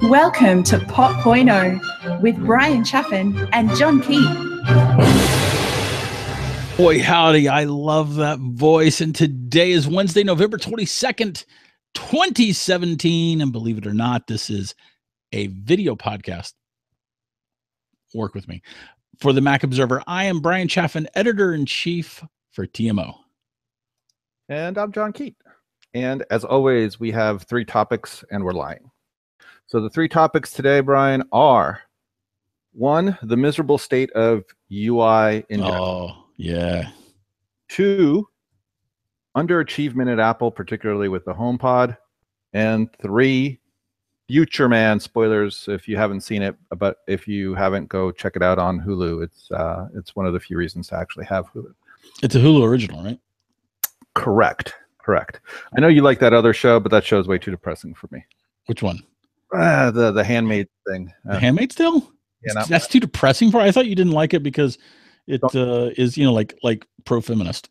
Welcome to pop.0 with Brian Chaffin and John Keith. Boy, howdy, I love that voice. And today is Wednesday, November 22nd, 2017. And believe it or not, this is a video podcast. Work with me. For the Mac Observer, I am Brian Chaffin, editor-in-chief for TMO. And I'm John Keith. And as always, we have three topics and we're lying. So the three topics today, Brian, are one, the miserable state of UI in general. Oh, yeah. Two, underachievement at Apple, particularly with the HomePod. And three, Future Man spoilers. If you haven't seen it, but if you haven't, go check it out on Hulu. It's one of the few reasons to actually have Hulu. It's a Hulu original, right? Correct. I know you like that other show, but that show is way too depressing for me. Which one? The Handmaid thing. The Handmaid's Tale? Yeah, that's too depressing for. I thought you didn't like it because it is, like pro-feminist.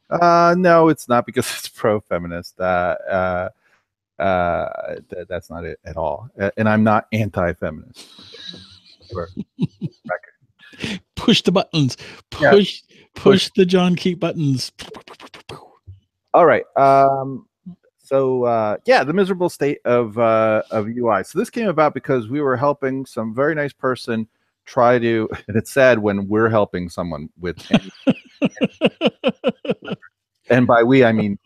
No, it's not because it's pro-feminist. That's not it at all. And I'm not anti-feminist. Push the buttons. Push the John Keith buttons. All right. So the miserable state of UI. So this came about because we were helping some very nice person try to, and it's sad when we're helping someone with, and by we I mean,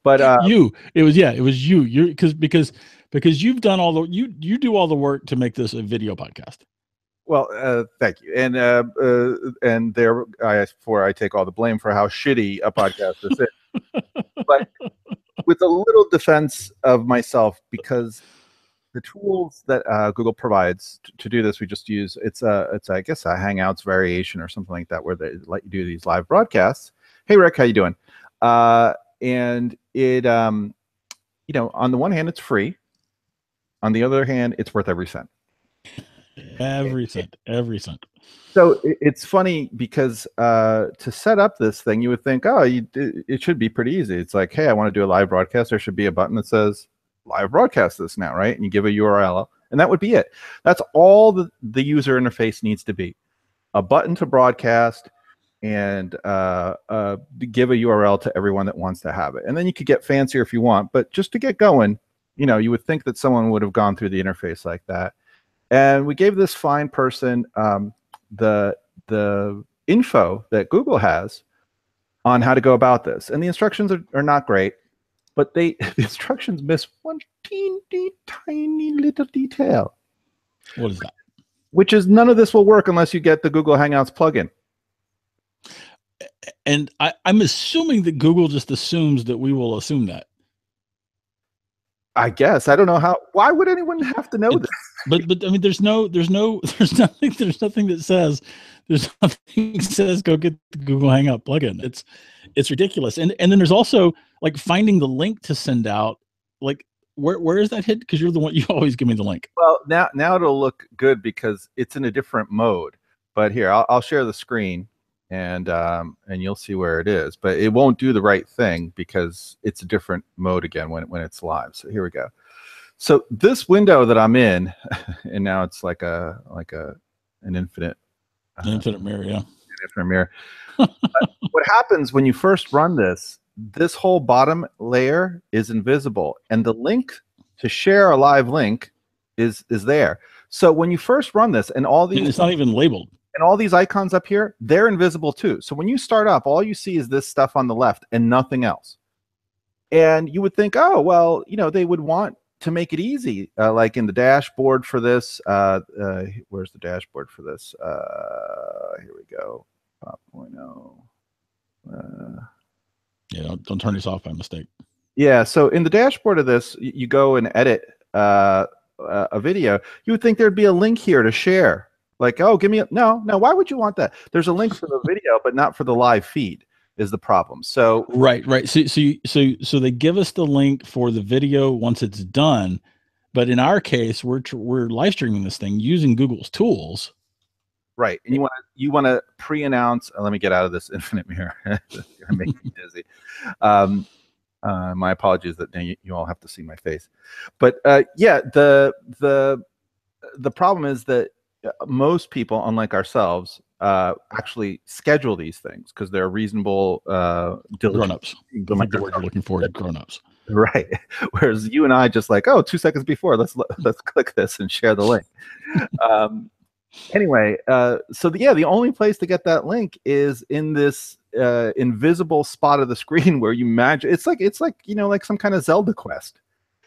but it was you. You're because you've done all the you do all the work to make this a video podcast. Well, thank you, and therefore I take all the blame for how shitty a podcast this is, but with a little defense of myself, because the tools that Google provides to do this, we just use it's I guess a Hangouts variation or something like that, where they let you do these live broadcasts. Hey Rick, how you doing? And it on the one hand it's free, on the other hand it's worth every cent. Every cent. So it's funny because to set up this thing, you would think, it should be pretty easy. It's like, hey, I want to do a live broadcast. There should be a button that says live broadcast this now, right? And you give a URL, and that would be it. That's all the user interface needs to be. A button to broadcast and give a URL to everyone that wants to have it. And then you could get fancier if you want, but just to get going, you would think that someone would have gone through the interface like that. And we gave this fine person the info that Google has on how to go about this. And the instructions are not great, but the instructions miss one teeny tiny little detail. What is that? Which is none of this will work unless you get the Google Hangouts plugin. And I'm assuming that Google just assumes that we will assume that. I guess. I don't know how. Why would anyone have to know this? But I mean, there's nothing that says go get the Google Hangout plugin. It's ridiculous. And then there's also like finding the link to send out. Like where is that hit? Because you're the one, you always give me the link. Well, now it'll look good because it's in a different mode. But here, I'll share the screen and you'll see where it is. But it won't do the right thing because it's a different mode again when it's live. So here we go. So this window that I'm in, and now it's like an infinite mirror, yeah. An infinite mirror. What happens when you first run this whole bottom layer is invisible, and the link to share a live link is there. So when you first run this, and all these, and it's not even labeled, and all these icons up here, they're invisible too. So when you start up, all you see is this stuff on the left and nothing else. And you would think, oh well, they would want to make it easy, like in the dashboard for this. Where's the dashboard for this? Here we go. pop.0. Yeah, don't turn this off by mistake. Yeah, so in the dashboard of this, you go and edit a video. You would think there'd be a link here to share. Like, oh, give me no. Why would you want that? There's a link for the video, but not for the live feed. Is the problem. So right. So they give us the link for the video once it's done, but in our case, we're live streaming this thing using Google's tools. Right. And you want to pre-announce. Let me get out of this infinite mirror. It's gonna make me dizzy. My apologies that you all have to see my face. But yeah, the problem is that most people, unlike ourselves, actually schedule these things because they're reasonable, diligent. Grown-ups. I think the word you're looking for is grown-ups. Right. Whereas you and I just like, oh, 2 seconds before, let's click this and share the link. Anyway, so the only place to get that link is in this invisible spot of the screen where you imagine it's like like some kind of Zelda quest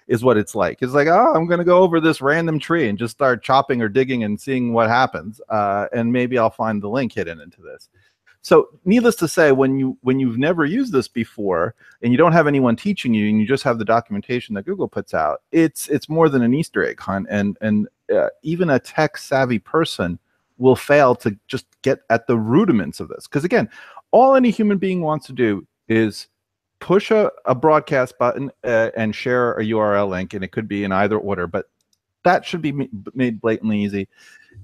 is what it's like. It's like, oh, I'm going to go over this random tree and just start chopping or digging and seeing what happens, and maybe I'll find the link hidden into this. So needless to say, when you've never used this before and you don't have anyone teaching you and you just have the documentation that Google puts out, it's more than an Easter egg hunt, and even a tech savvy person will fail to just get at the rudiments of this. Because again, all any human being wants to do is push a broadcast button and share a URL link, and it could be in either order, but that should be made blatantly easy.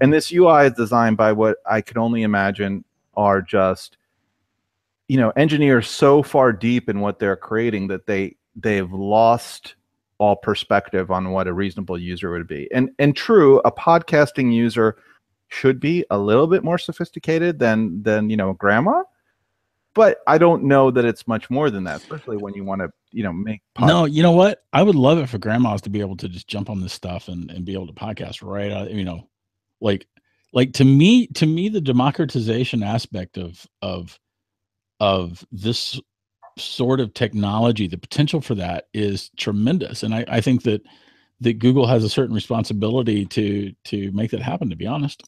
And this UI is designed by what I can only imagine are just, engineers so far deep in what they're creating that they've lost all perspective on what a reasonable user would be. And true, a podcasting user should be a little bit more sophisticated than grandma, but I don't know that it's much more than that, especially when you want to make podcasts. No, you know what, I would love it for grandmas to be able to just jump on this stuff and be able to podcast right out, like to me the democratization aspect of this sort of technology, the potential for that is tremendous, and I think that Google has a certain responsibility to make that happen, to be honest.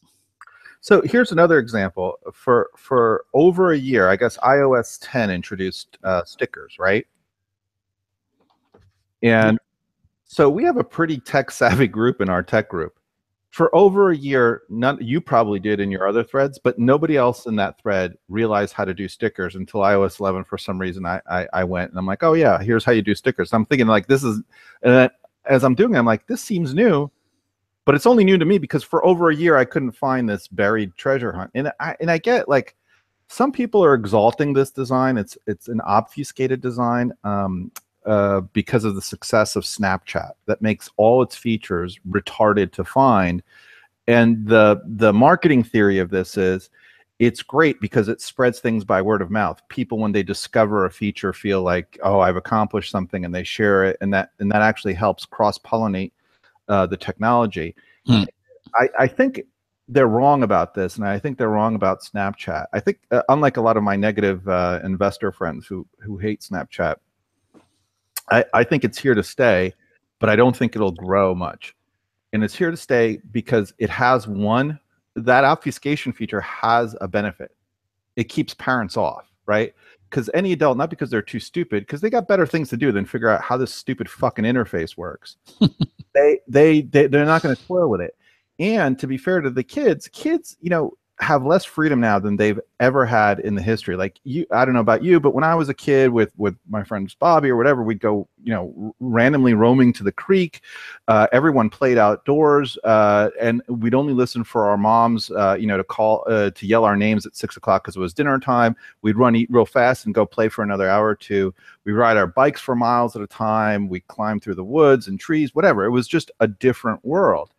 So here's another example. For over a year, I guess iOS 10 introduced stickers, right? And so we have a pretty tech savvy group in our tech group. For over a year, you probably did in your other threads, but nobody else in that thread realized how to do stickers until iOS 11. For some reason, I went and I'm like, oh yeah, here's how you do stickers. I'm thinking like this is, and as I'm doing it, I'm like, this seems new, but it's only new to me because for over a year I couldn't find this buried treasure hunt. And I get like some people are exalting this design. It's an obfuscated design. Because of the success of Snapchat that makes all its features retarded to find. And the marketing theory of this is it's great because it spreads things by word of mouth. People, when they discover a feature, feel like, oh, I've accomplished something, and they share it, and that actually helps cross-pollinate the technology. I think they're wrong about this, and I think they're wrong about Snapchat. I think unlike a lot of my negative investor friends who hate Snapchat, I think it's here to stay, but I don't think it'll grow much. And it's here to stay because it has that obfuscation feature has a benefit. It keeps parents off, right? Because any adult, not because they're too stupid, because they got better things to do than figure out how this stupid fucking interface works. They're not going to toil with it. And to be fair to the kids, have less freedom now than they've ever had in the history. Like I don't know about you, but when I was a kid with my friends Bobby or whatever, we'd go, randomly roaming to the creek. Everyone played outdoors, and we'd only listen for our moms, to call, to yell our names at 6 o'clock because it was dinner time. We'd eat real fast and go play for another hour or two. We ride our bikes for miles at a time. We climb through the woods and trees, whatever. It was just a different world.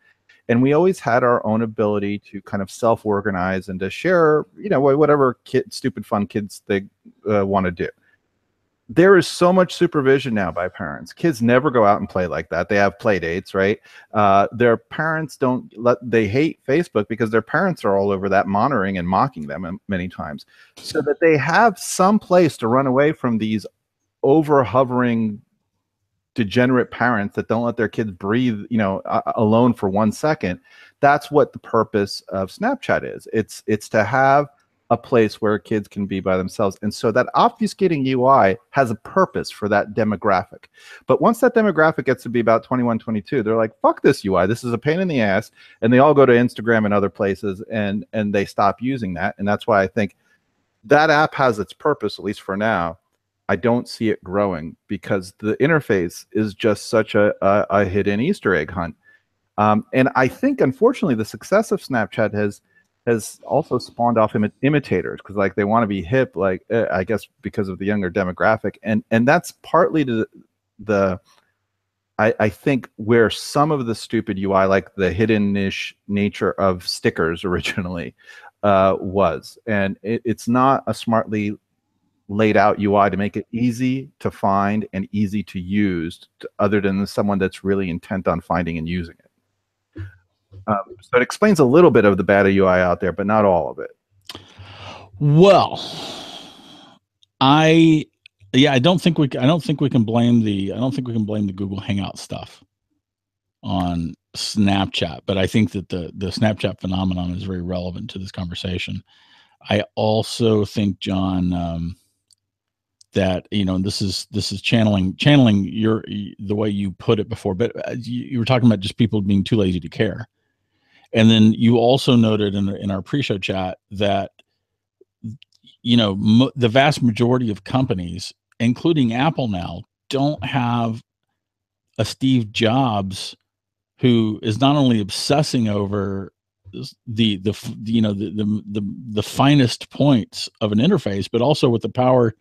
And we always had our own ability to kind of self-organize and to share, whatever stupid fun kids they want to do. There is so much supervision now by parents. Kids never go out and play like that. They have play dates, right? Their parents they hate Facebook because their parents are all over that monitoring and mocking them many times, so that they have some place to run away from these over-hovering degenerate parents that don't let their kids breathe, alone for 1 second. That's what the purpose of Snapchat is. It's to have a place where kids can be by themselves. And so that obfuscating UI has a purpose for that demographic. But once that demographic gets to be about 21, 22, they're like, fuck this UI. This is a pain in the ass. And they all go to Instagram and other places, and they stop using that. And that's why I think that app has its purpose, at least for now. I don't see it growing because the interface is just such a hidden Easter egg hunt. And I think, unfortunately, the success of Snapchat has also spawned off imitators, because like they want to be hip, like I guess because of the younger demographic, and that's partly to the I think where some of the stupid UI, like the hidden-ish nature of stickers originally, was. And it's not a smartly laid out UI to make it easy to find and easy to use, other than someone that's really intent on finding and using it. So it explains a little bit of the bad UI out there, but not all of it. Well, I don't think we can blame the Google Hangout stuff on Snapchat, but I think that the Snapchat phenomenon is very relevant to this conversation. I also think, John, that, you know, this is channeling the way you put it before, but you were talking about just people being too lazy to care. And then you also noted in our pre-show chat that, you know, the vast majority of companies, including Apple now, don't have a Steve Jobs who is not only obsessing over the finest points of an interface, but also with the power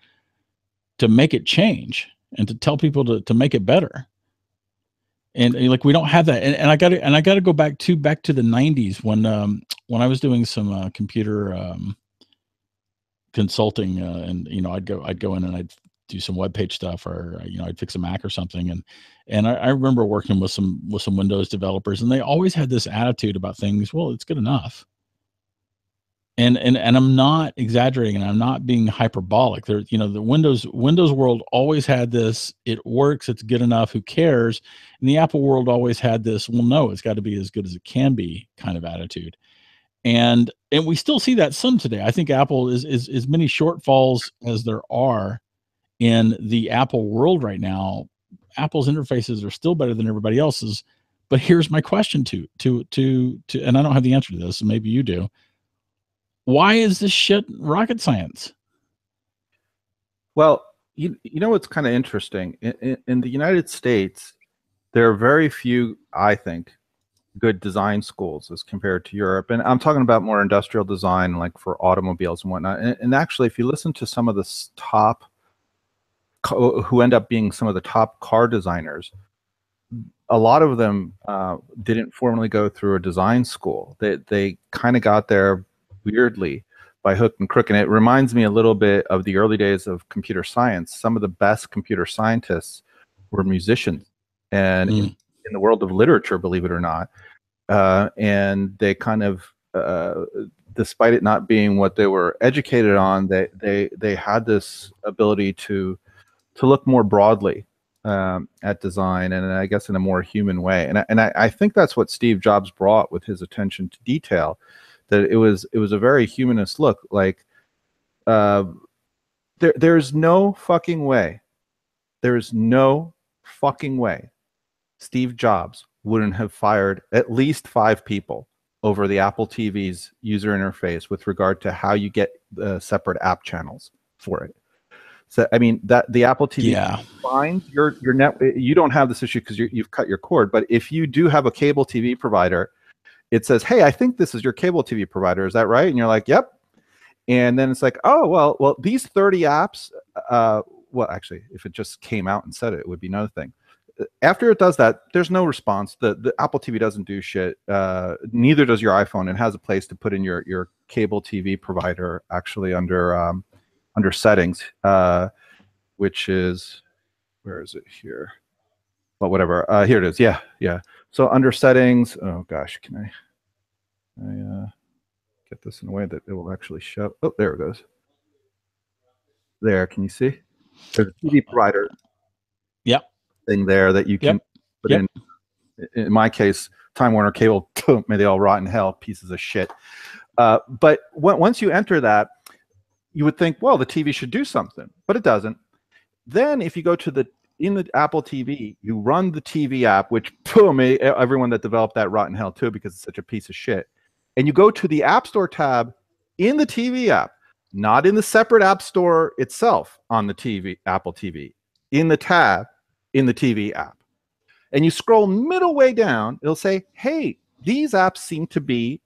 to make it change and to tell people to make it better. And like, we don't have that. And I got to go back to the 90s when I was doing some computer consulting, and, you know, I'd go in and I'd do some web page stuff, or, you know, I'd fix a Mac or something. And I remember working with some Windows developers, and they always had this attitude about things. Well, it's good enough. And I'm not exaggerating, and I'm not being hyperbolic. There, you know, the Windows world always had this, it works, it's good enough, who cares? And the Apple world always had this, well, no, it's got to be as good as it can be kind of attitude. And we still see that some today. I think Apple is as many shortfalls as there are in the Apple world right now. Apple's interfaces are still better than everybody else's. But here's my question to and I don't have the answer to this, so maybe you do. Why is this shit rocket science? Well, you know what's kind of interesting? In the United States, there are very few, I think, good design schools as compared to Europe. And I'm talking about more industrial design, like for automobiles and whatnot. And actually, if you listen to some of the top, who end up being some of the top car designers, a lot of them didn't formally go through a design school. They kind of got there weirdly, by hook and crook. And it reminds me a little bit of the early days of computer science. Some of the best computer scientists were musicians, and in the world of literature, believe it or not. And they kind of, despite it not being what they were educated on, they had this ability to look more broadly at design, and I guess in a more human way. And I think that's what Steve Jobs brought with his attention to detail. That it was a very humanist look. Like, there's no fucking way. There's no fucking way Steve Jobs wouldn't have fired at least 5 people over the Apple TV's user interface with regard to how you get separate app channels for it. So, I mean, that the Apple TV finds your net. You don't have this issue because you've cut your cord. But if you do have a cable TV provider, it says, hey, I think this is your cable TV provider. Is that right? And you're like, yep. And then it's like, oh, well, these 30 apps, well, actually, if it just came out and said it, it would be another thing. After it does that, there's no response. The Apple TV doesn't do shit. Neither does your iPhone. It has a place to put in your cable TV provider, actually under settings, which is, where is it here? Well, whatever. Here it is. Yeah. So under settings, oh gosh, can I get this in a way that it will actually show? Oh, there it goes. There, can you see? There's a TV provider. Yep. Thing there that you can put in. In my case, Time Warner Cable. May they all rot in hell, pieces of shit. But once you enter that, you would think, well, the TV should do something, but it doesn't. Then if you go to in the Apple TV, you run the TV app, which everyone that developed that rot in hell too, because it's such a piece of shit. And you go to the App Store tab in the TV app, not in the separate App Store itself on the TV, Apple TV, in the tab in the TV app. And you scroll middle way down, it'll say, hey, these apps seem to be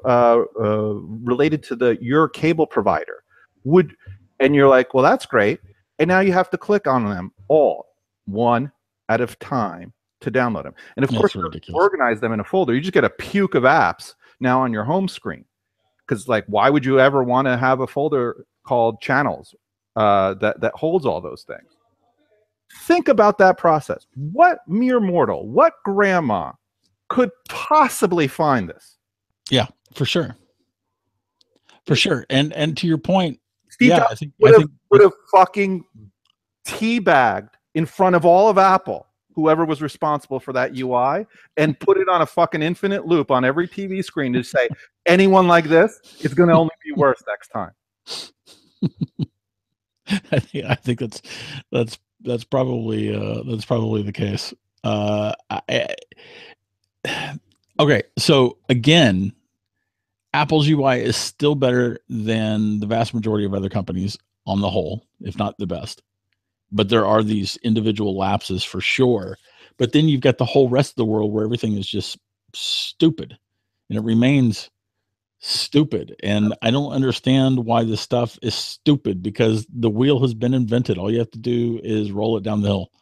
related to your cable provider. And you're like, well, that's great. And now you have to click on them all one at a time to download them. And of course, you organize them in a folder. You just get a puke of apps now on your home screen. Because like, why would you ever want to have a folder called channels that holds all those things? Think about that process. What mere mortal, what grandma could possibly find this? Yeah, for sure. For sure. And to your point, Steve Jobs would have fucking teabagged in front of all of Apple, whoever was responsible for that UI, and put it on a fucking infinite loop on every TV screen to say, anyone like this, it's going to only be worse next time. I think that's probably the case. Okay, so again, Apple's UI is still better than the vast majority of other companies on the whole, if not the best. But there are these individual lapses for sure. But then you've got the whole rest of the world where everything is just stupid, and it remains stupid. And I don't understand why this stuff is stupid, because the wheel has been invented. All you have to do is roll it down the hill.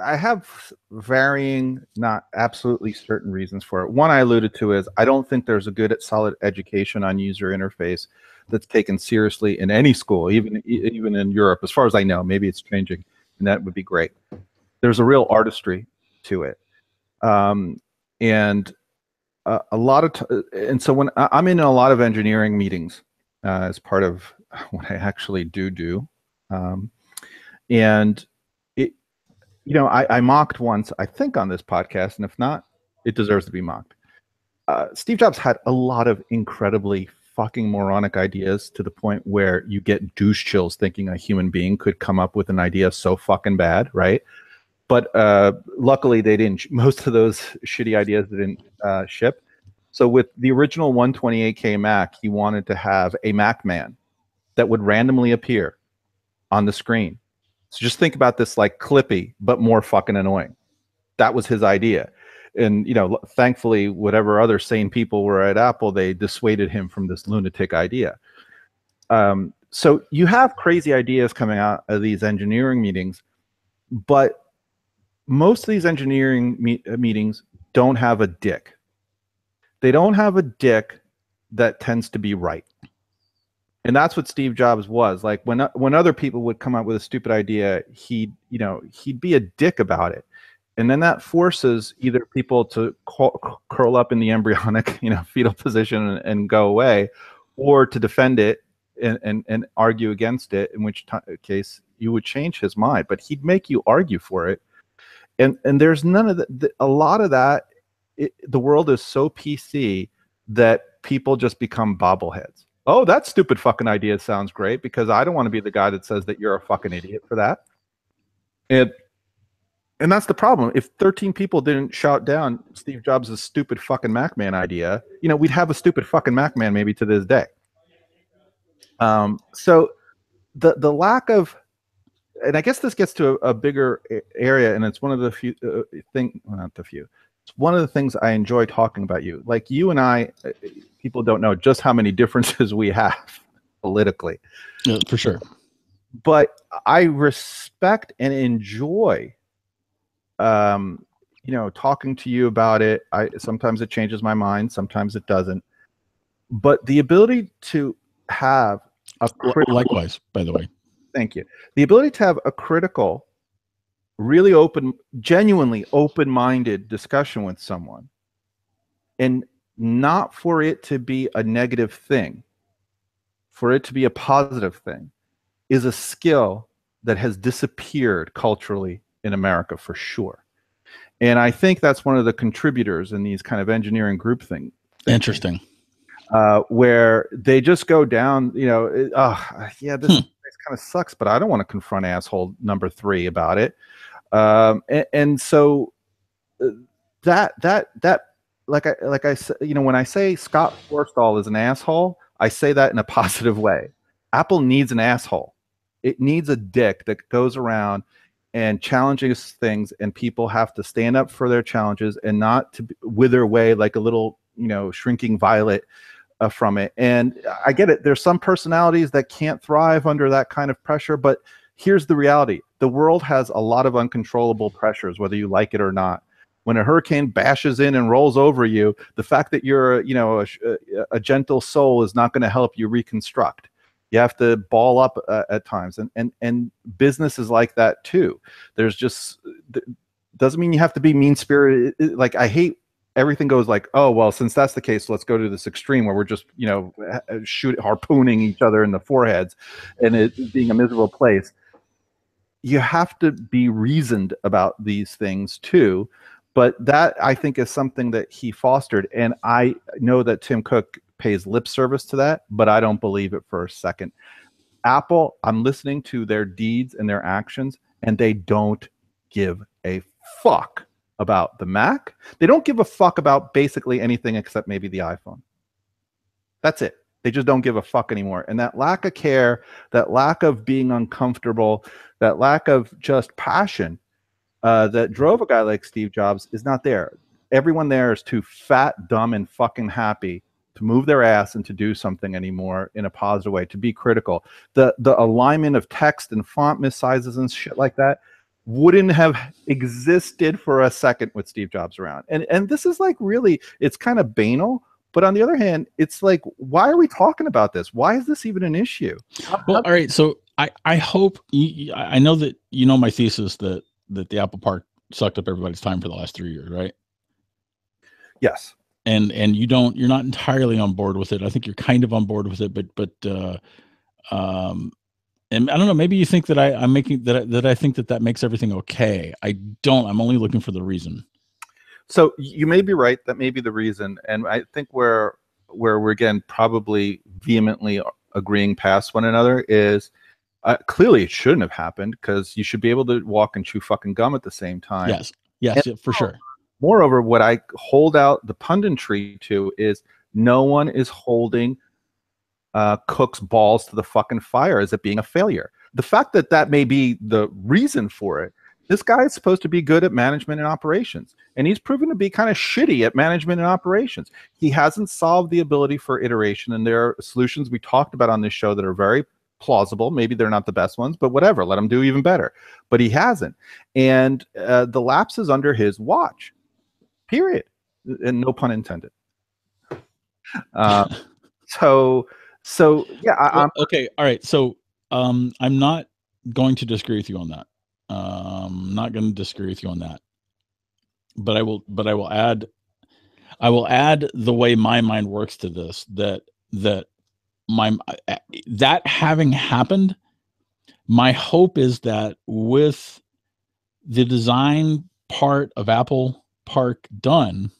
I have varying, not absolutely certain reasons for it. One I alluded to is I don't think there's a good solid education on user interface that's taken seriously in any school, even in Europe, as far as I know. Maybe it's changing, and that would be great. There's a real artistry to it, and a lot of and so when I'm in a lot of engineering meetings as part of what I actually do, and I mocked once, I think, on this podcast, and if not, it deserves to be mocked. Steve Jobs had a lot of incredibly fucking moronic ideas, to the point where you get douche chills thinking a human being could come up with an idea so fucking bad, right? But luckily they didn't. Most of those shitty ideas didn't ship. So with the original 128K Mac, he wanted to have a Mac man that would randomly appear on the screen. So just think about this like Clippy, but more fucking annoying. That was his idea. And, thankfully, whatever other sane people were at Apple, they dissuaded him from this lunatic idea. So you have crazy ideas coming out of these engineering meetings, but most of these engineering meetings don't have a dick. They don't have a dick that tends to be right. And that's what Steve Jobs was. Like when other people would come up with a stupid idea, he'd be a dick about it. And then that forces either people to curl up in the embryonic, fetal position and go away, or to defend it and argue against it, in which case you would change his mind. But he'd make you argue for it. And there's none of that. A lot of that, the world is so PC that people just become bobbleheads. Oh, that stupid fucking idea sounds great, because I don't want to be the guy that says that you're a fucking idiot for that. And that's the problem. If 13 people didn't shout down Steve Jobs' stupid fucking Mac Man idea, we'd have a stupid fucking Mac Man maybe to this day. So the lack of, and I guess this gets to a bigger area, and it's one of the few not the few. It's one of the things I enjoy talking about you. Like you and I, people don't know just how many differences we have politically. Yeah, for sure. But I respect and enjoy, talking to you about it. Sometimes it changes my mind, sometimes it doesn't. But the ability to have a critical, likewise, by the way. Thank you. The ability to have a critical, really genuinely open-minded discussion with someone, and not for it to be a negative thing, for it to be a positive thing, is a skill that has disappeared culturally in America for sure. And I think that's one of the contributors in these kind of engineering group things. Interesting. Where they just go down, this kind of sucks, but I don't want to confront asshole number 3 about it. And so that like I said, when I say Scott Forstall is an asshole, I say that in a positive way. Apple needs an asshole. It needs a dick that goes around and challenges things, and people have to stand up for their challenges and not to wither away like a little, shrinking violet from it. And I get it. There's some personalities that can't thrive under that kind of pressure, but here's the reality. The world has a lot of uncontrollable pressures, whether you like it or not. When a hurricane bashes in and rolls over you, the fact that you're, a gentle soul is not going to help you reconstruct. You have to ball up at times, and business is like that too. There's just doesn't mean you have to be mean spirited. Like, I hate everything goes like, oh well, since that's the case, let's go to this extreme where we're just harpooning each other in the foreheads, and it being a miserable place. You have to be reasoned about these things too. But that, I think, is something that he fostered. And I know that Tim Cook pays lip service to that, but I don't believe it for a second. Apple, I'm listening to their deeds and their actions, and they don't give a fuck about the Mac. They don't give a fuck about basically anything except maybe the iPhone. That's it. They just don't give a fuck anymore. And that lack of care, that lack of being uncomfortable, that lack of just passion that drove a guy like Steve Jobs is not there. Everyone there is too fat, dumb, and fucking happy to move their ass and to do something anymore in a positive way, to be critical. The alignment of text and font missizes and shit like that wouldn't have existed for a second with Steve Jobs around. And this is like, really, it's kind of banal. But on the other hand, it's like, why are we talking about this? Why is this even an issue? Well, all right. So I hope I know that my thesis that the Apple Park sucked up everybody's time for the last 3 years, right? Yes. And you're not entirely on board with it. I think you're kind of on board with it, but and I don't know, maybe you think that I'm making that I think that makes everything okay. I don't. I'm only looking for the reason. So you may be right. That may be the reason. And I think where we're again probably vehemently agreeing past one another is clearly it shouldn't have happened, because you should be able to walk and chew fucking gum at the same time. Yes, for sure. Moreover, what I hold out the punditry to is no one is holding Cook's balls to the fucking fire as it being a failure. The fact that may be the reason for it. This guy is supposed to be good at management and operations, and he's proven to be kind of shitty at management and operations. He hasn't solved the ability for iteration, and there are solutions we talked about on this show that are very plausible. Maybe they're not the best ones, but whatever, let him do even better. But he hasn't. And the lapse is under his watch, period. And no pun intended. So yeah. Okay. All right. So I'm not going to disagree with you on that. I'm not going to disagree with you on that. But I will add the way my mind works to this, that having happened, my hope is that with the design part of Apple Park done,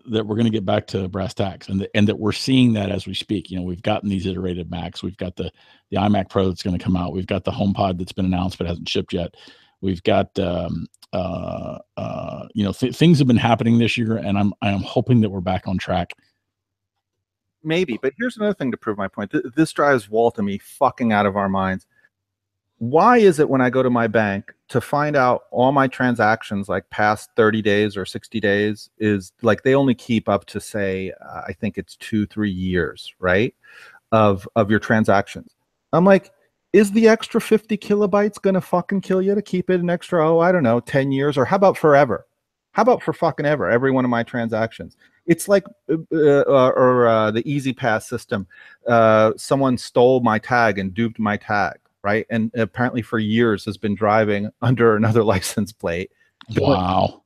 that we're going to get back to brass tacks, and that we're seeing that as we speak. We've gotten these iterated Macs. We've got the iMac Pro that's going to come out. We've got the HomePod that's been announced but hasn't shipped yet. We've got things have been happening this year, and I'm hoping that we're back on track. Maybe, but here's another thing to prove my point. This drives Walt and me fucking out of our minds. Why is it when I go to my bank to find out all my transactions, like past 30 days or 60 days, is like they only keep up to, say, I think it's 2-3 years, right, of your transactions. I'm like, is the extra 50 kilobytes going to fucking kill you to keep it an extra, I don't know, 10 years? Or how about forever? How about for fucking ever, every one of my transactions? It's like, the Easy Pass system. Someone stole my tag and duped my tag, right? And apparently for years has been driving under another license plate. Wow.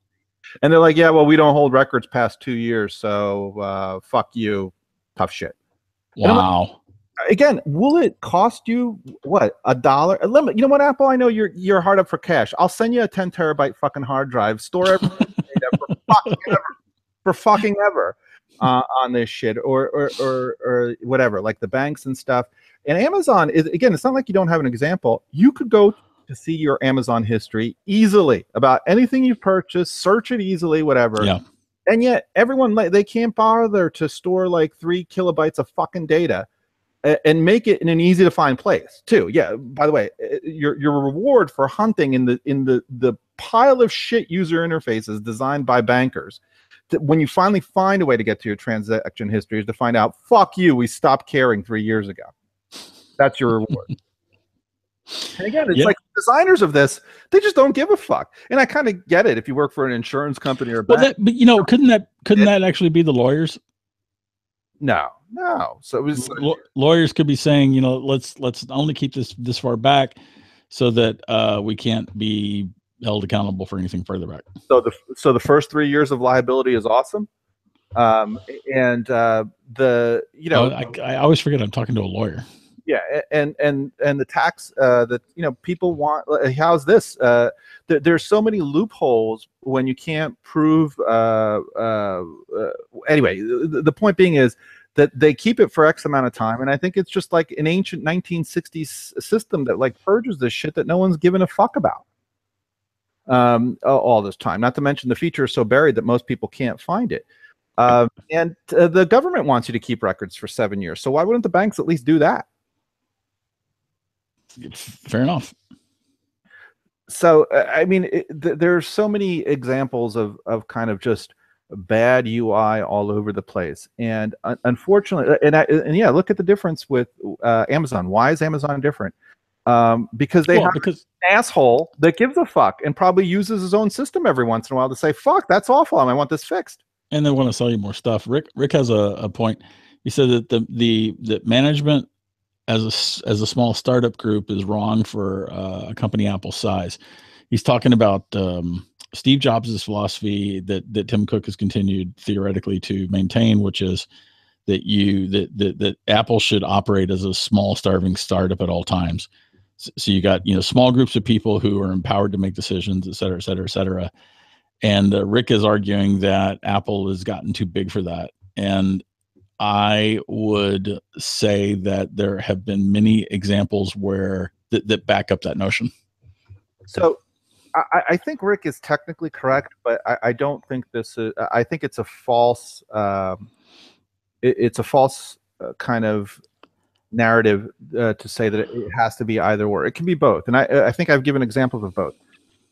And they're like, yeah, well, we don't hold records past 2 years, so fuck you, tough shit. Wow. Again, will it cost you what, $1 a limit? You know what, Apple? I know you're hard up for cash. I'll send you a 10 terabyte fucking hard drive. Store everything for fucking ever on this shit, or whatever, like the banks and stuff. And Amazon is, again, it's not like you don't have an example. You could go to see your Amazon history easily about anything you've purchased, search it easily, whatever. Yeah. And yet everyone, they can't bother to store like 3 kilobytes of fucking data. and make it in an easy to find place too. Yeah. By the way, your reward for hunting in the pile of shit user interfaces designed by bankers, that when you finally find a way to get to your transaction history, is to find out, fuck you, we stopped caring 3 years ago. That's your reward. And again, it's like designers of this, they just don't give a fuck. And I kind of get it if you work for an insurance company or a bank. But you know, couldn't that actually be the lawyers? No. So it was, lawyers could be saying, you know, let's only keep this far back so that we can't be held accountable for anything further back. So the first 3 years of liability is awesome. I always forget I'm talking to a lawyer. Yeah, and the tax that people want. How's this? There's so many loopholes when you can't prove. Anyway, the point being is that they keep it for X amount of time, and I think it's just like an ancient 1960s system that like purges this shit that no one's given a fuck about all this time. Not to mention the feature is so buried that most people can't find it. And the government wants you to keep records for 7 years. So why wouldn't the banks at least do that? Fair enough. So I mean, there's so many examples of kind of just bad UI all over the place, and unfortunately, and yeah, look at the difference with Amazon. Why is Amazon different? Because they have an asshole that gives a fuck and probably uses his own system every once in a while to say, "Fuck, that's awful. I want this fixed." And they want to sell you more stuff. Rick has a point. He said that the management as a small startup group is wrong for a company Apple's size. He's talking about Steve Jobs' philosophy that Tim Cook has continued theoretically to maintain, which is that Apple should operate as a small starving startup at all times. So you got small groups of people who are empowered to make decisions, et cetera, et cetera, et cetera. And Rick is arguing that Apple has gotten too big for that. And I would say that there have been many examples where that back up that notion. So I think Rick is technically correct, but I don't think this is. I think it's a false. It's a false kind of narrative to say that it has to be either or. It can be both, and I think I've given examples of both.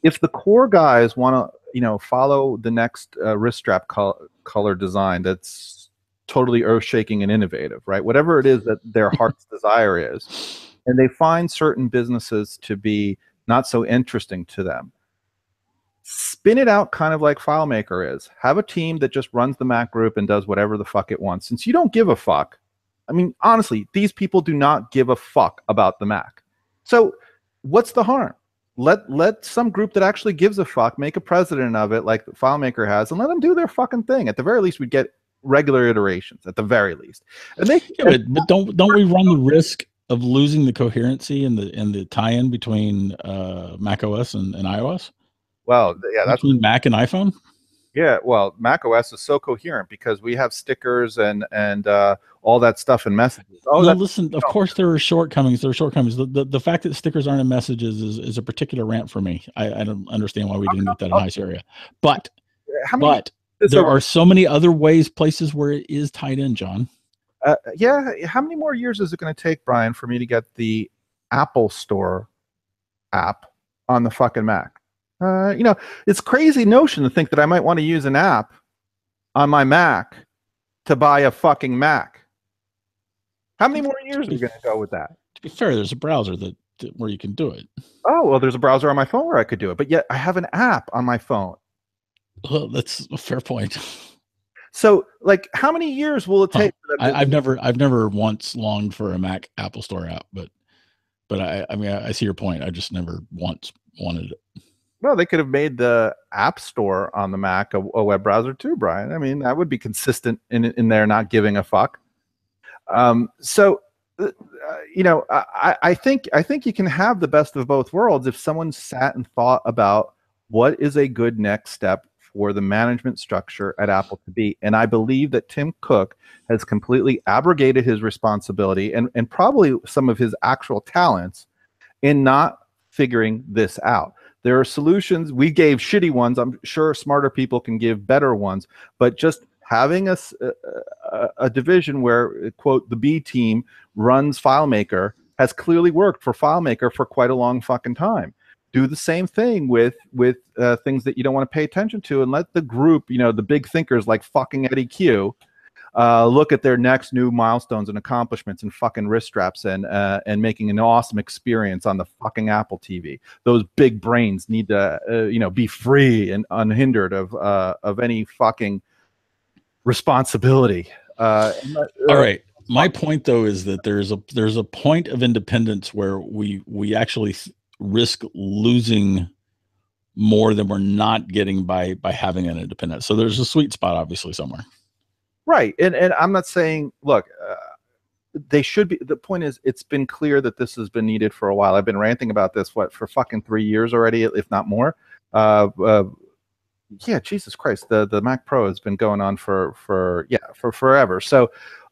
If the core guys want to, follow the next wrist strap color design that's totally earth-shaking and innovative, right? Whatever it is that their heart's desire is, and they find certain businesses to be not so interesting to them, spin it out kind of like FileMaker is. Have a team that just runs the Mac group and does whatever the fuck it wants. Since you don't give a fuck, I mean, honestly, these people do not give a fuck about the Mac. So what's the harm? Let some group that actually gives a fuck make a president of it like FileMaker has, and let them do their fucking thing. At the very least, we'd get regular iterations at the very least. And but don't we run the risk of losing the coherency and the tie-in between Mac OS and iOS? Well, yeah, that's between Mac and iPhone. Yeah, well, Mac OS is so coherent because we have stickers and all that stuff in messages. Oh, no, listen, of course there are shortcomings. There are shortcomings. The fact that stickers aren't in messages is a particular rant for me. I don't understand why we didn't get that in High area. But there are so many other places where it is tied in, John. Yeah, how many more years is it going to take, Brian, for me to get the Apple Store app on the fucking Mac? It's crazy notion to think that I might want to use an app on my Mac to buy a fucking Mac. How many more years are we going to go with that? To be fair, there's a browser where you can do it. Oh, well, there's a browser on my phone where I could do it, but yet I have an app on my phone. Well, that's a fair point. So, like, how many years will it take? I've never once longed for a Mac Apple Store app, but I mean, I see your point. I just never once wanted it. Well, they could have made the App Store on the Mac a web browser too, Brian. I mean, that would be consistent in there not giving a fuck. I think you can have the best of both worlds if someone sat and thought about what is a good next step for the management structure at Apple to be. And I believe that Tim Cook has completely abrogated his responsibility and probably some of his actual talents in not figuring this out. There are solutions. We gave shitty ones. I'm sure smarter people can give better ones. But just having a a division where, quote, the B team runs FileMaker has clearly worked for FileMaker for quite a long fucking time. Do the same thing with things that you don't want to pay attention to, and let the group, you know, the big thinkers like fucking Eddie Q, look at their next new milestones and accomplishments and fucking wrist straps and making an awesome experience on the fucking Apple TV. Those big brains need to you know, be free and unhindered of any fucking responsibility. All right. My point though is that there's a point of independence where we actually risk losing more than we're not getting by having an independence. So there's a sweet spot obviously somewhere. Right. And I'm not saying, look, they should be. The point is, it's been clear that this has been needed for a while. I've been ranting about this, for fucking 3 years already, if not more. Yeah, Jesus Christ. The Mac Pro has been going on for forever. So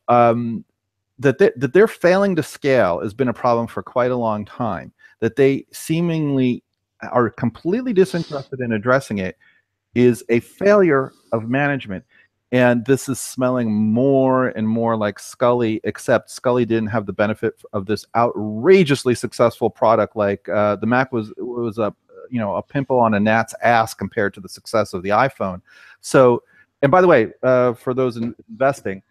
that they're failing to scale has been a problem for quite a long time. That they seemingly are completely disinterested in addressing it is a failure of management. And this is smelling more and more like Scully, except Scully didn't have the benefit of this outrageously successful product. Like the Mac was a, you know, a pimple on a gnat's ass compared to the success of the iPhone. So, and by the way, for those investing,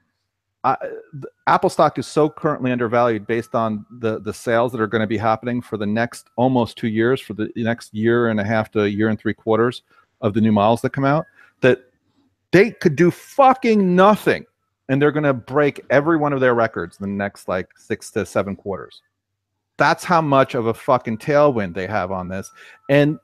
Apple stock is so currently undervalued based on the sales that are going to be happening for the next almost 2 years, for the next year and a half to a year and 3/4 of the new models that come out, that they could do fucking nothing, and they're going to break every one of their records in the next like 6 to 7 quarters. That's how much of a fucking tailwind they have on this. And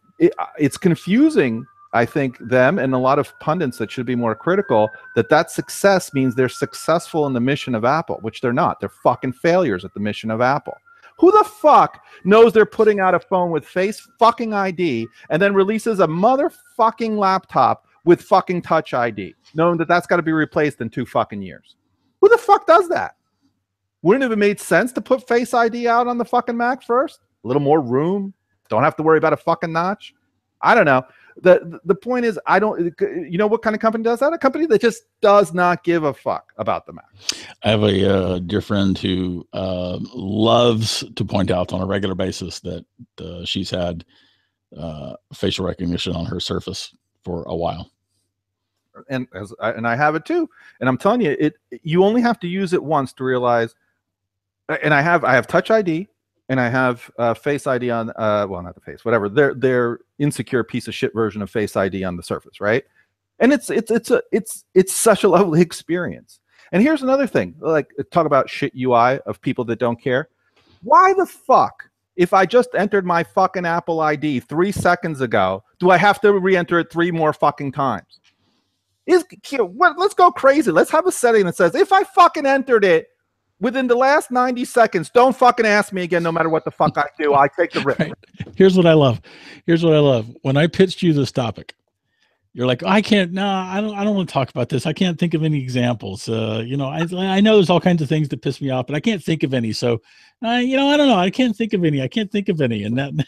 it's confusing, I think, them and a lot of pundits that should be more critical, that success means they're successful in the mission of Apple, which they're not. They're fucking failures at the mission of Apple. Who the fuck knows they're putting out a phone with Face fucking ID and then releases a motherfucking laptop with fucking Touch ID, knowing that that's got to be replaced in 2 fucking years? Who the fuck does that? Wouldn't it have made sense to put Face ID out on the fucking Mac first? A little more room. Don't have to worry about a fucking notch. I don't know. The point is, I don't, you know what kind of company does that? A company that just does not give a fuck about the Mac. I have a dear friend who loves to point out on a regular basis that she's had facial recognition on her Surface for a while. And I have it too. And I'm telling you, you only have to use it once to realize. And I have Touch ID and I have Face ID on well, not the Face, whatever. Their insecure piece of shit version of Face ID on the Surface, right? And it's such a lovely experience. And here's another thing, like talk about shit UI of people that don't care. Why the fuck, if I just entered my fucking Apple ID 3 seconds ago, do I have to re-enter it 3 more fucking times? Let's go crazy. Let's have a setting that says, if I fucking entered it within the last 90 seconds, don't fucking ask me again, no matter what the fuck I do. I take the risk. Right. Here's what I love. When I pitched you this topic, you're like, I don't want to talk about this. I can't think of any examples. You know, I know there's all kinds of things that piss me off, but I can't think of any. So, you know, I don't know. I can't think of any. And that.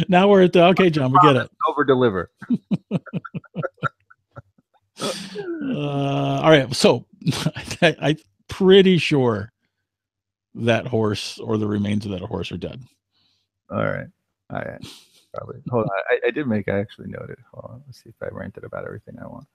Now we're at the, okay, John, we get it. Over deliver. All right. So I'm pretty sure that horse or the remains of that horse are dead. All right. Probably. Hold on. I actually noted. Hold on. Let's see if I ranted about everything I want.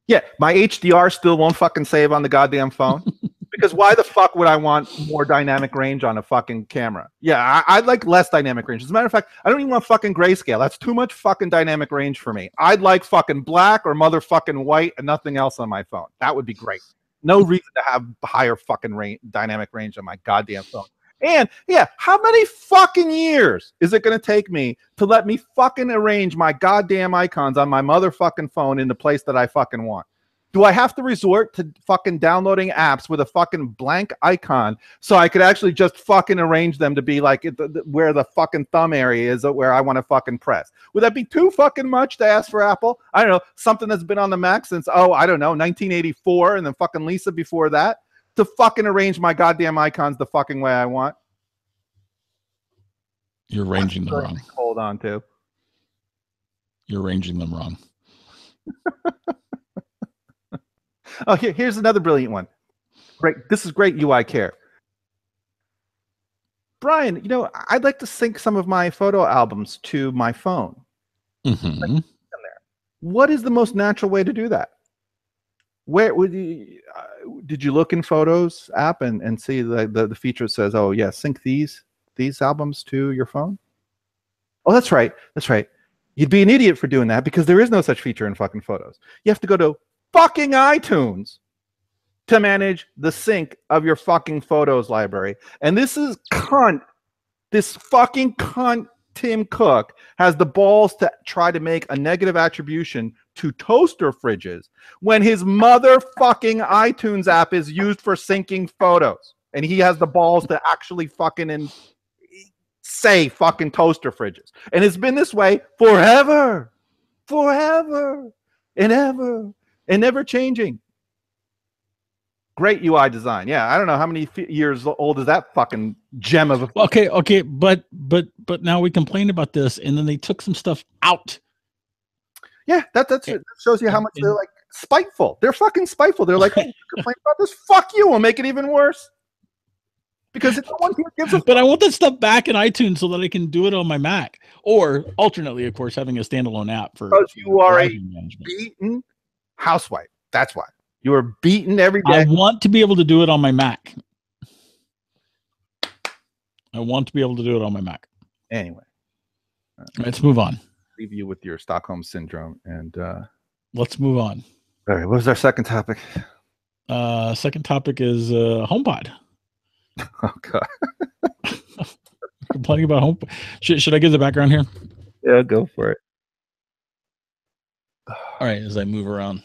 Yeah. My HDR still won't fucking save on the goddamn phone. Because why the fuck would I want more dynamic range on a fucking camera? Yeah, I'd like less dynamic range. As a matter of fact, I don't even want fucking grayscale. That's too much fucking dynamic range for me. I'd like fucking black or motherfucking white and nothing else on my phone. That would be great. No reason to have higher fucking dynamic range on my goddamn phone. And yeah, how many fucking years is it going to take me to let me fucking arrange my goddamn icons on my motherfucking phone in the place that I fucking want? Do I have to resort to fucking downloading apps with a fucking blank icon so I could actually just fucking arrange them to be like where the fucking thumb area is where I want to fucking press? Would that be too fucking much to ask for Apple? I don't know, something that's been on the Mac since, I don't know, 1984 and then fucking Lisa before that, to fucking arrange my goddamn icons the fucking way I want? You're arranging them wrong. Hold on to. You're arranging them wrong. Oh, here's another brilliant one. Great. This is great UI care. Brian, I'd like to sync some of my photo albums to my phone. Mm-hmm. What is the most natural way to do that? Where would you, did you look in Photos app and see the feature that says, oh yeah, sync these albums to your phone? Oh, that's right. You'd be an idiot for doing that because there is no such feature in fucking Photos. You have to go to fucking iTunes to manage the sync of your fucking Photos library. And this fucking cunt Tim Cook has the balls to try to make a negative attribution to toaster fridges when his motherfucking iTunes app is used for syncing photos. And he has the balls to actually fucking say fucking toaster fridges. And it's been this way forever and ever and never changing. Great UI design. Yeah, I don't know how many years old is that fucking gem of a... Okay, but now we complain about this, and then they took some stuff out. Yeah, that shows you how much they're like spiteful. They're fucking spiteful. They're like, oh, you complain about this? Fuck you. We'll make it even worse. Because it's no one who gives a fuck. But I want that stuff back in iTunes so that I can do it on my Mac, or alternately, of course, having a standalone app for. Because you are a beaten housewife. That's why. You are beaten every day. I want to be able to do it on my Mac. I want to be able to do it on my Mac. Anyway. Let's move on. Leave you with your Stockholm Syndrome. And let's move on. All right. What was our second topic? Second topic is HomePod. Oh, God. Complaining about HomePod. Should I give the background here? Yeah, go for it. All right, as I move around.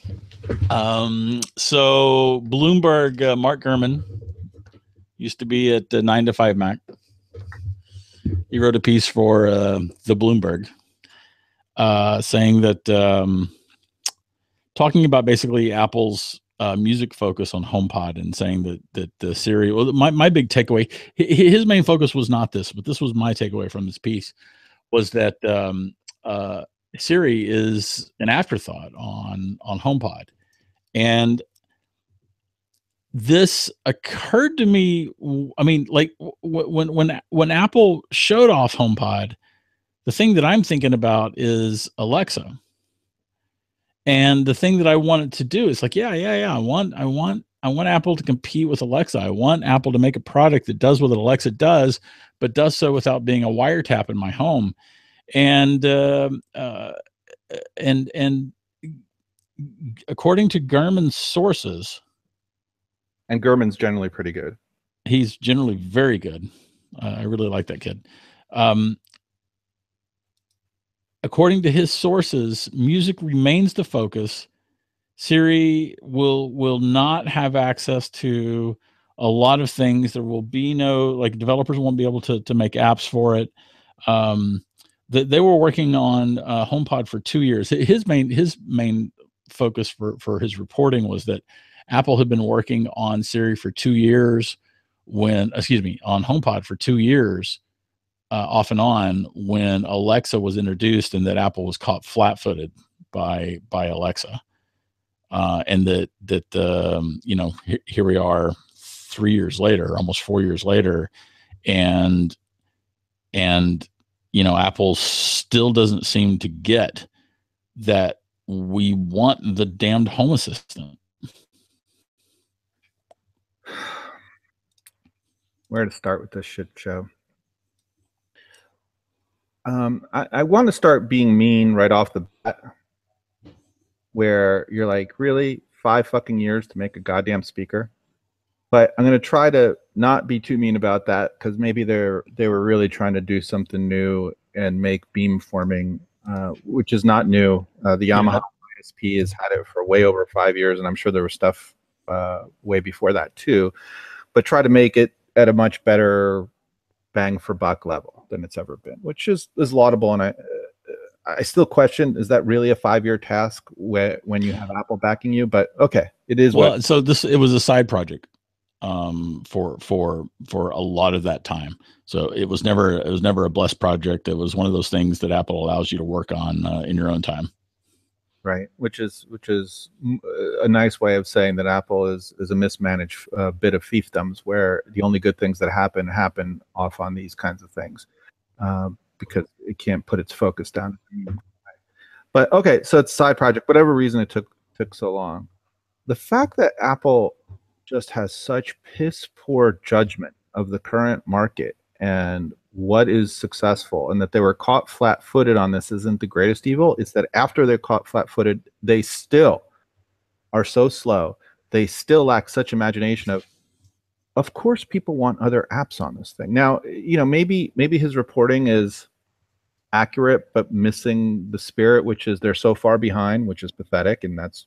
So Bloomberg, Mark Gurman used to be at 9 to 5 Mac. He wrote a piece for the Bloomberg saying that talking about basically Apple's music focus on HomePod and saying that the Siri, well, my big takeaway, his main focus was not this, but this was my takeaway from this piece, was that Siri is an afterthought on HomePod. And this occurred to me. I mean, like when Apple showed off HomePod, the thing that I'm thinking about is Alexa. And the thing that I wanted to do is like, yeah. I want Apple to compete with Alexa. I want Apple to make a product that does what Alexa does, but does so without being a wiretap in my home. And according to Gurman's sources, and Gurman's generally pretty good. He's generally very good. I really like that kid. According to his sources, music remains the focus. Siri will not have access to a lot of things. There will be no, like, developers won't be able to make apps for it. They were working on HomePod for 2 years. His main focus for his reporting was that Apple had been working on Siri for 2 years on HomePod for 2 years, off and on, when Alexa was introduced, and that Apple was caught flat-footed by Alexa. And here we are 3 years later, almost 4 years later, and Apple still doesn't seem to get that we want the damned Home Assistant. Where to start with this shit show? I want to start being mean right off the bat, where you're like, really, 5 fucking years to make a goddamn speaker? But I'm going to try to not be too mean about that, because maybe they were really trying to do something new and make beamforming, which is not new. The Yamaha ISP has had it for way over 5 years, and I'm sure there was stuff way before that too. But try to make it at a much better bang for buck level than it's ever been, which is laudable. And I still question, is that really a 5-year task when you have Apple backing you? But okay, it is. Well, so it was a side project for a lot of that time. So it was never a blessed project. It was one of those things that Apple allows you to work on in your own time. right? Which is a nice way of saying that Apple is a mismanaged bit of fiefdoms, where the only good things that happen off on these kinds of things, because it can't put its focus down. But okay, so it's a side project. Whatever reason it took so long, the fact that Apple just has such piss poor judgment of the current market and what is successful, and that they were caught flat-footed on this isn't the greatest evil. It's that after they're caught flat-footed, they still are so slow. They still lack such imagination of course people want other apps on this thing. Now, maybe his reporting is accurate but missing the spirit, which is they're so far behind, which is pathetic, and that's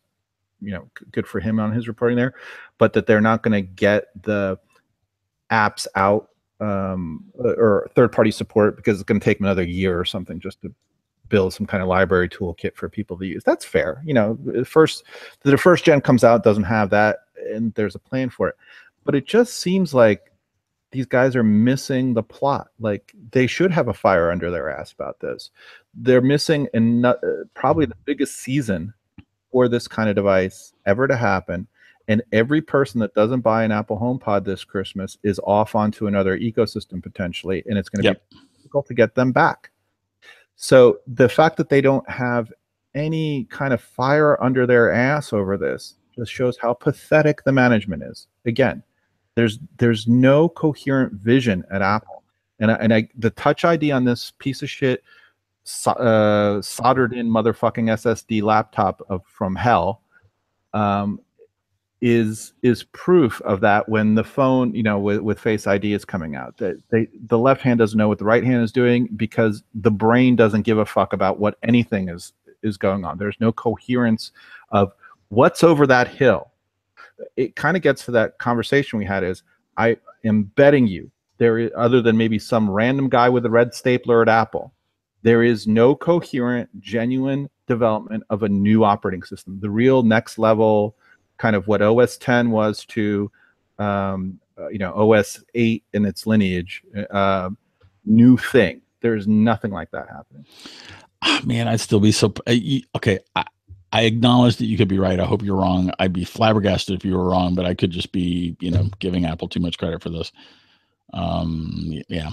good for him on his reporting there, but that they're not going to get the apps out or third-party support because it's going to take them another year or something just to build some kind of library toolkit for people to use. That's fair. The first gen comes out, doesn't have that, and there's a plan for it. But it just seems like these guys are missing the plot. Like, they should have a fire under their ass about this. They're missing probably the biggest season for this kind of device ever to happen. And every person that doesn't buy an Apple HomePod this Christmas is off onto another ecosystem potentially, and it's going to be difficult to get them back. So the fact that they don't have any kind of fire under their ass over this just shows how pathetic the management is. Again, there's no coherent vision at Apple, and the Touch ID on this piece of shit soldered in motherfucking SSD laptop from hell is proof of that. When the phone, with Face ID is coming out, that the left hand doesn't know what the right hand is doing because the brain doesn't give a fuck about what anything is going on. There's no coherence of what's over that hill. It kind of gets to that conversation we had, is I am betting you there is, other than maybe some random guy with a red stapler at Apple, there is no coherent, genuine development of a new operating system. The real next level, kind of what OS 10 was to, OS 8 in its lineage, new thing. There's nothing like that happening. Man, I'd still be so okay. I acknowledge that you could be right. I hope you're wrong. I'd be flabbergasted if you were wrong, but I could just be, giving Apple too much credit for this. Yeah.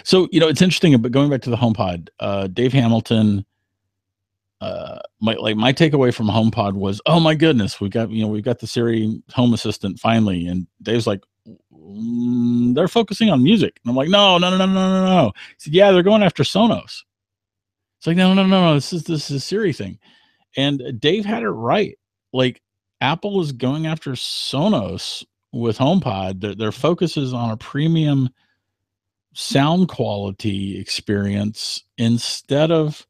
So, it's interesting, but going back to the HomePod, Dave Hamilton, my takeaway from HomePod was, oh my goodness, we've got the Siri home assistant finally. And Dave's like, they're focusing on music. And I'm like, no. He said, yeah, they're going after Sonos. It's like, no. This is a Siri thing. And Dave had it right. Like, Apple is going after Sonos with HomePod. Their focus is on a premium sound quality experience instead of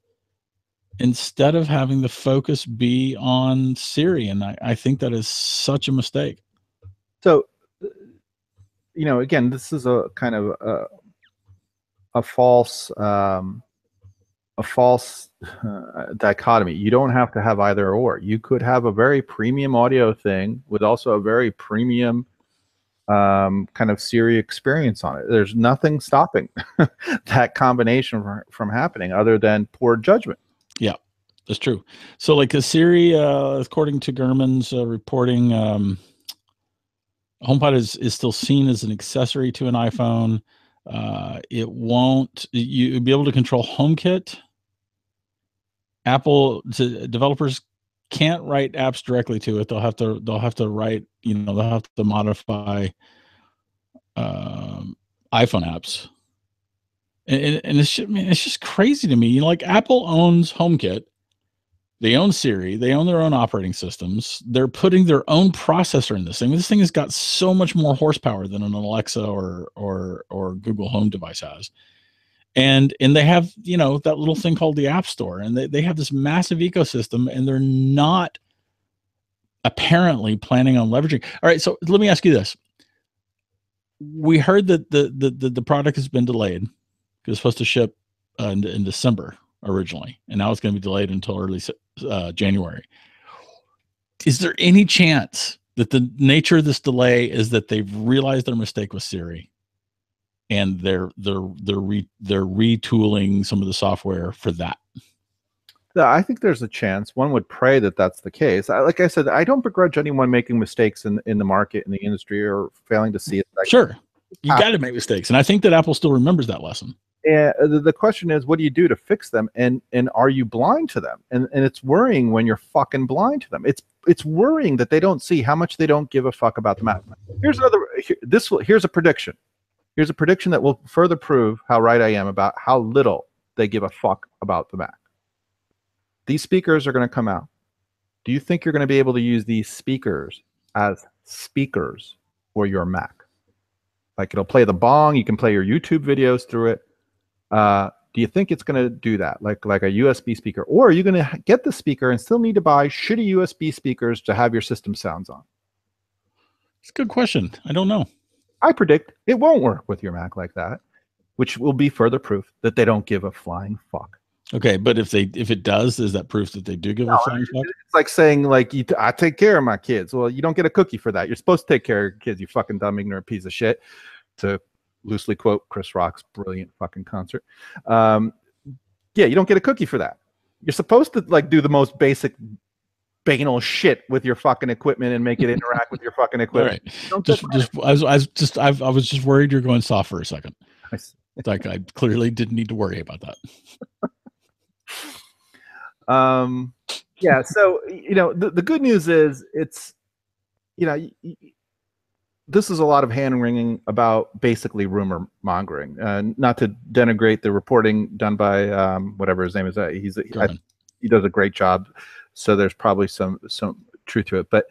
having the focus be on Siri. And I think that is such a mistake. So, again, this is a kind of a false dichotomy. You don't have to have either or. You could have a very premium audio thing with also a very premium kind of Siri experience on it. There's nothing stopping that combination from happening other than poor judgment. Yeah, that's true. So, like, a Siri, according to Gurman's reporting, HomePod is still seen as an accessory to an iPhone. It won't. You'll be able to control HomeKit. Apple developers can't write apps directly to it. They'll have to write. They'll have to modify iPhone apps. And it's just crazy to me. Like, Apple owns HomeKit. They own Siri. They own their own operating systems. They're putting their own processor in this thing. This thing has got so much more horsepower than an Alexa or Google Home device has. And they have, that little thing called the App Store, and they have this massive ecosystem, and they're not apparently planning on leveraging. All right, so let me ask you this. We heard that the product has been delayed. It was supposed to ship in December originally, and now it's going to be delayed until early January. Is there any chance that the nature of this delay is that they've realized their mistake with Siri, and they're retooling some of the software for that? I think there's a chance. One would pray that that's the case. Like I said, I don't begrudge anyone making mistakes in the market, in the industry, or failing to see it. Sure, you got to make mistakes, and I think that Apple still remembers that lesson. And the question is, what do you do to fix them? And are you blind to them? And it's worrying when you're fucking blind to them. It's worrying that they don't see how much they don't give a fuck about the Mac. Here's a prediction. Here's a prediction that will further prove how right I am about how little they give a fuck about the Mac. These speakers are going to come out. Do you think you're going to be able to use these speakers as speakers for your Mac? Like, it'll play the bong. You can play your YouTube videos through it. Do you think it's going to do that, like a USB speaker? Or are you going to get the speaker and still need to buy shitty USB speakers to have your system sounds on? It's a good question. I don't know. I predict it won't work with your Mac like that, which will be further proof that they don't give a flying fuck. Okay, but if it does, is that proof that they do give a flying fuck? It's like saying, like, I take care of my kids. Well, you don't get a cookie for that. You're supposed to take care of your kids, you fucking dumb, ignorant piece of shit. To loosely quote Chris Rock's brilliant fucking concert. Yeah, you don't get a cookie for that. You're supposed to, like, do the most basic banal shit with your fucking equipment and make it interact with your fucking equipment. Right. I was just worried you're going soft for a second. It's like I clearly didn't need to worry about that. Yeah, so, the good news is it's, this is a lot of hand-wringing about basically rumor mongering. Not to denigrate the reporting done by whatever his name is. He does a great job. So there's probably some truth to it. But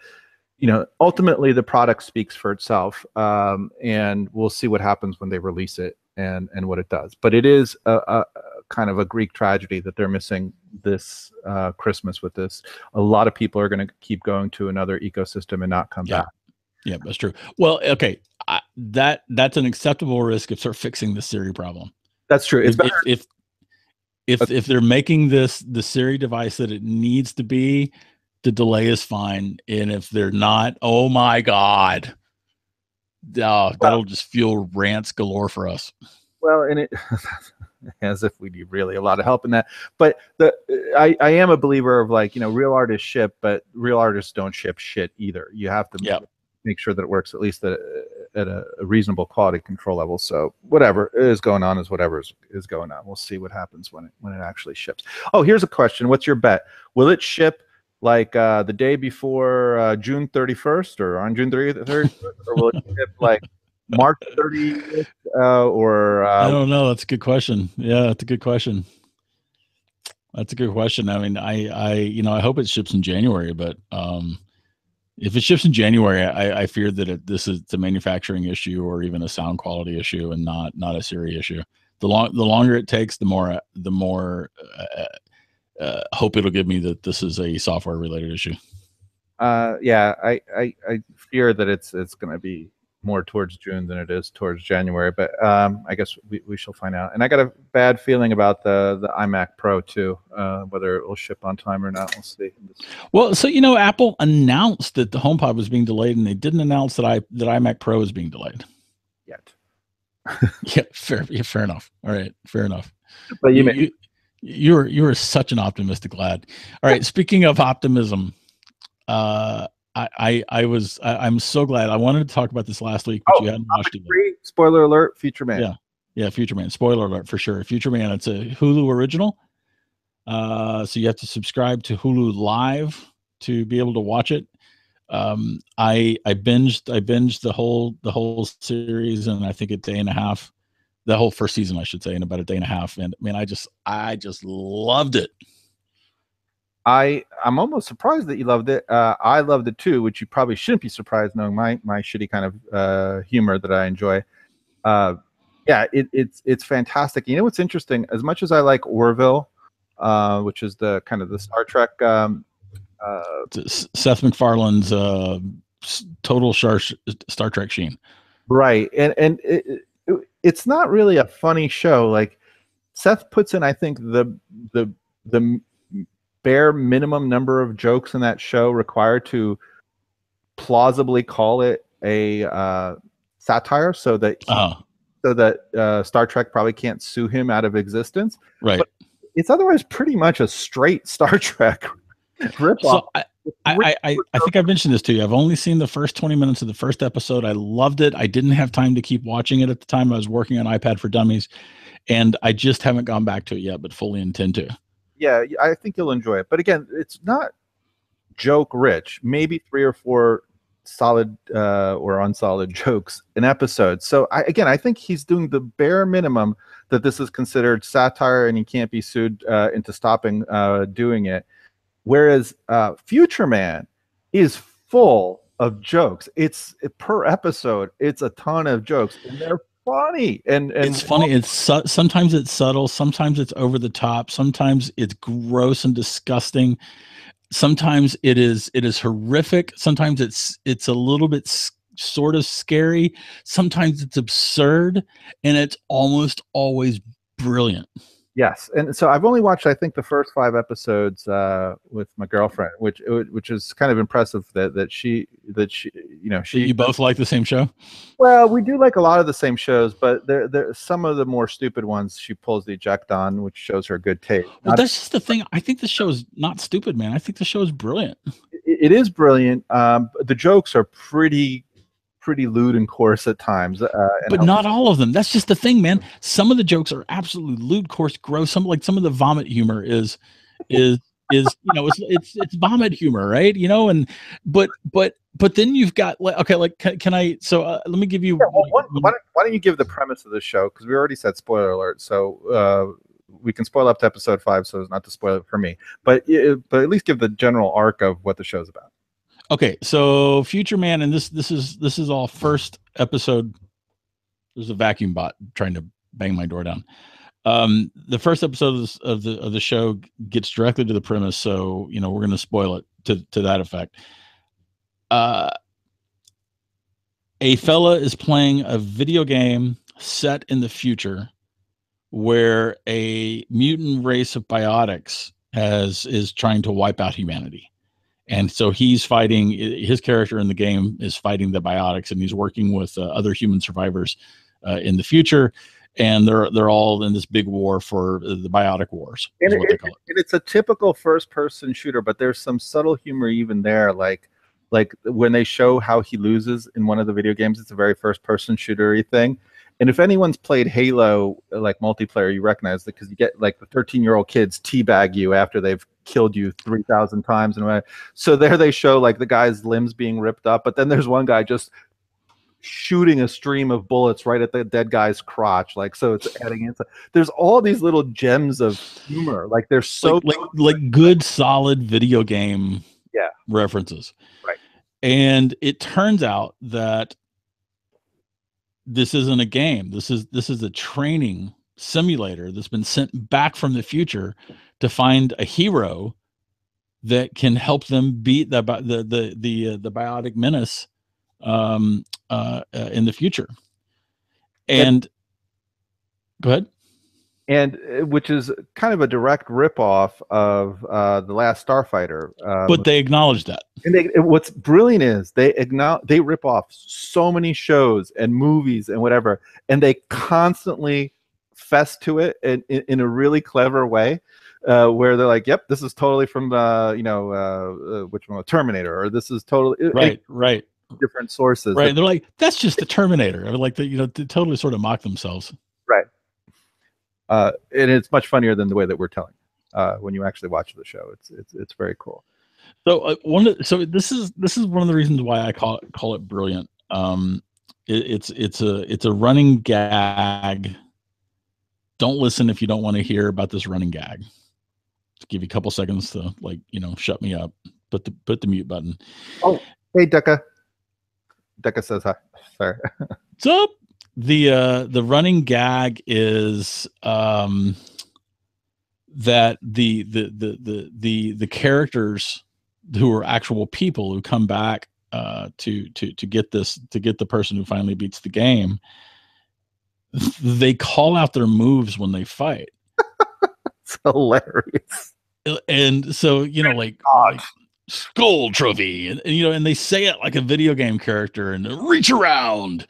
ultimately the product speaks for itself, and we'll see what happens when they release it and what it does. But it is a kind of a Greek tragedy that they're missing this Christmas with this. A lot of people are going to keep going to another ecosystem and not come back. Yeah, that's true. Well, okay, that's an acceptable risk if they're fixing the Siri problem. That's true. It's if they're making the Siri device that it needs to be, the delay is fine. And if they're not, oh my God, that'll just fuel rants galore for us. Well, and it as if we need really a lot of help in that. But I am a believer of, like, real artists ship, but real artists don't ship shit either. You have to make sure that it works at least at a reasonable quality control level. So whatever is going on is whatever is going on. We'll see what happens when it actually ships. Oh, here's a question. What's your bet? Will it ship like the day before June 31st or on June 30th, or will it ship like March 30th? I don't know. That's a good question. Yeah, that's a good question. That's a good question. I mean, I hope it ships in January, but if it ships in January, I fear that this is a manufacturing issue or even a sound quality issue and not a Siri issue. The longer it takes, the more hope it'll give me that this is a software related issue. Yeah, I fear that it's going to be more towards June than it is towards January, but I guess we shall find out. And I got a bad feeling about the iMac Pro too, whether it will ship on time or not. We'll see. Well, so Apple announced that the HomePod was being delayed, and they didn't announce that iMac Pro is being delayed yet. Yeah, fair enough. All right, fair enough. But you were such an optimistic lad. All right, speaking of optimism, I'm so glad. I wanted to talk about this last week, but you hadn't watched it. Spoiler alert, Future Man. Yeah, Future Man. Spoiler alert for sure. Future Man, it's a Hulu original. So you have to subscribe to Hulu Live to be able to watch it. I binged the whole series in, I think, a day and a half. The whole first season, I should say, in about a day and a half. And man, I just loved it. I'm almost surprised that you loved it. I loved it too, which you probably shouldn't be surprised, knowing my shitty kind of humor that I enjoy. Yeah, it's fantastic. You know what's interesting? As much as I like Orville, which is the kind of the Star Trek, Seth MacFarlane's total Star Trek sheen, right? And it's not really a funny show. Like, Seth puts in, I think, the bare minimum number of jokes in that show required to plausibly call it a satire, so that Star Trek probably can't sue him out of existence. Right. it's otherwise pretty much a straight Star Trek ripoff. So I think I've mentioned this to you. I've only seen the first 20 minutes of the first episode. I loved it. I didn't have time to keep watching it at the time. I was working on iPad for Dummies, and I just haven't gone back to it yet, but fully intend to. Yeah, I think you'll enjoy it. But again, it's not joke rich. Maybe 3 or 4 solid or unsolid jokes an episode. So I think he's doing the bare minimum that this is considered satire, and he can't be sued into stopping doing it. Whereas Future Man is full of jokes. It's per episode, it's a ton of jokes, and they're funny. And it's funny. It's sometimes it's subtle, sometimes it's over the top, sometimes it's gross and disgusting. Sometimes it is horrific. Sometimes it's a little bit sort of scary. Sometimes it's absurd, and it's almost always brilliant. Yes, and so I've only watched, I think, the first 5 episodes with my girlfriend, which is kind of impressive that she You both like the same show. Well, we do like a lot of the same shows, but there some of the more stupid ones she pulls the eject on, which shows her good taste. Well, that's just the thing. I think the show is not stupid, man. I think the show is brilliant. It is brilliant. The jokes are pretty lewd and coarse at times, but not all of them. That's just the thing, man. Some of the jokes are absolutely lewd, coarse, gross. Some of the vomit humor is it's vomit humor, right? And but then you've got can I? So let me give you. Yeah, well, why don't you give the premise of the show, because we already said spoiler alert, so we can spoil up to episode 5, so as not to spoil it for me. But at least give the general arc of what the show's about. Okay, so Future Man, and this is all first episode. There's a vacuum bot trying to bang my door down. The first episode of the show gets directly to the premise, so we're going to spoil it to that effect. A fella is playing a video game set in the future where a mutant race of biotics is trying to wipe out humanity. And so he's fighting, his character in the game is fighting the biotics, and he's working with other human survivors in the future. And they're all in this big war for the biotic wars. And it's a typical first-person shooter, but there's some subtle humor even there. Like when they show how he loses in one of the video games, it's a very first-person shooter-y thing. And if anyone's played Halo, like multiplayer, you recognize that, because you get like the 13-year-old kids teabag you after they've killed you 3,000 times. So there they show like the guy's limbs being ripped up, but then there's one guy just shooting a stream of bullets right at the dead guy's crotch. Like, so it's adding in. There's all these little gems of humor. Like they're so like good, solid video game references. Right. And it turns out that this isn't a game. This is a training simulator that's been sent back from the future to find a hero that can help them beat the biotic menace in the future. And go ahead. And which is kind of a direct ripoff of The Last Starfighter. But they acknowledge that. And what's brilliant is they rip off so many shows and movies and whatever, and they constantly fess to it in a really clever way, where they're like, "Yep, this is totally from which one, Terminator," or "This is totally right." Different sources, right? They're like, "That's just the Terminator." I mean, like to totally sort of mock themselves, right? And it's much funnier than the way that we're telling. When you actually watch the show, it's very cool. So this is one of the reasons why I call it brilliant. It's a running gag. Don't listen if you don't want to hear about this running gag. Just give you a couple seconds to shut me up. Put the mute button. Oh, hey Decca. Decca says hi. Sorry. What's up? The running gag is that the characters who are actual people who come back to get the person who finally beats the game, they call out their moves when they fight. It's hilarious. And so like skull trophy, and they say it like a video game character, and reach around.